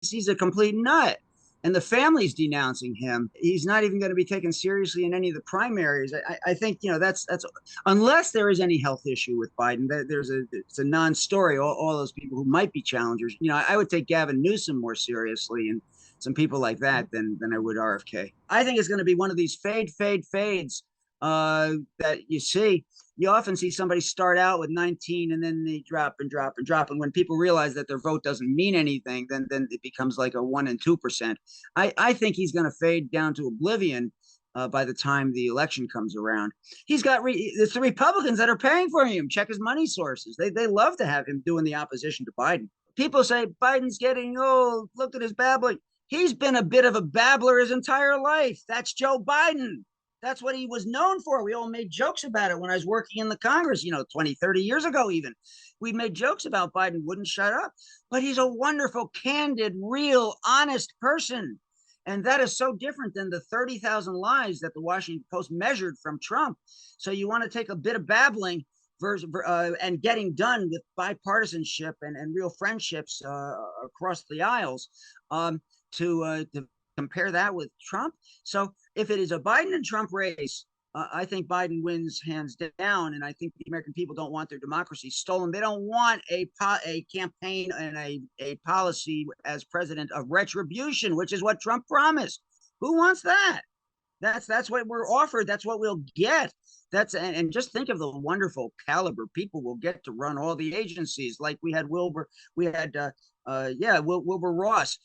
he's a complete nut. And the family's denouncing him. He's not even going to be taken seriously in any of the primaries. I think that's unless there is any health issue with Biden. It's a non-story. All those people who might be challengers. I would take Gavin Newsom more seriously and some people like that than I would RFK. I think it's going to be one of these fades that you see. You often see somebody start out with 19 and then they drop and drop and drop. And when people realize that their vote doesn't mean anything, then it becomes like a 1 and 2%. I think he's going to fade down to oblivion by the time the election comes around. It's the Republicans that are paying for him. Check his money sources. They love to have him doing the opposition to Biden. People say Biden's getting old. Look at his babbling. He's been a bit of a babbler his entire life. That's Joe Biden. That's what he was known for. We all made jokes about it when I was working in the Congress, 20, 30 years ago, even. We made jokes about Biden wouldn't shut up. But he's a wonderful, candid, real, honest person. And that is so different than the 30,000 lies that the Washington Post measured from Trump. So you want to take a bit of babbling and getting done with bipartisanship and real friendships across the aisles to compare that with Trump. So if it is a Biden and Trump race, I think Biden wins hands down, and I think the American people don't want their democracy stolen. They don't want a campaign and a policy as president of retribution, which is what Trump promised. Who wants that? That's what we're offered. That's what we'll get. And just think of the wonderful caliber people will get to run all the agencies. Like we had Wilbur Ross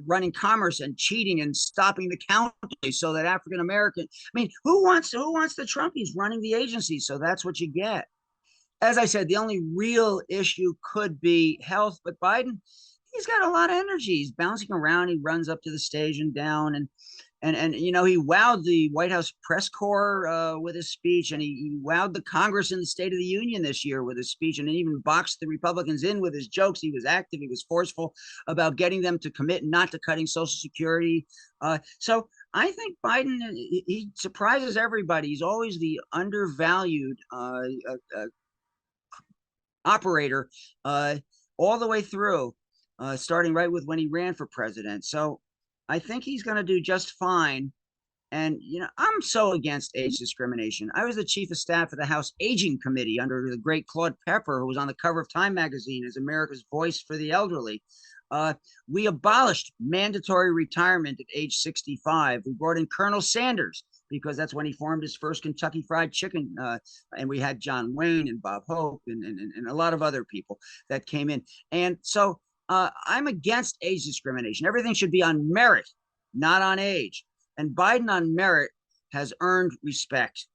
running commerce and cheating and stopping the county so that African American. I mean, who wants the Trumpies running the agencies? So that's what you get. As I said, the only real issue could be health, but Biden, he's got a lot of energy. He's bouncing around. He runs up to the stage and down, and he wowed the White House press corps with his speech, and he wowed the Congress in the State of the Union this year with his speech, and even boxed the Republicans in with his jokes. He was active. He was forceful about getting them to commit not to cutting Social Security. So I think Biden, he surprises everybody. He's always the undervalued operator all the way through, starting right with when he ran for president. So I think he's going to do just fine. And, I'm so against age discrimination. I was the chief of staff of the House Aging Committee under the great Claude Pepper, who was on the cover of Time magazine as America's voice for the elderly. We abolished mandatory retirement at age 65. We brought in Colonel Sanders because that's when he formed his first Kentucky Fried Chicken. And we had John Wayne and Bob Hope and a lot of other people that came in. And so I'm against age discrimination. Everything should be on merit, not on age. And Biden on merit has earned respect.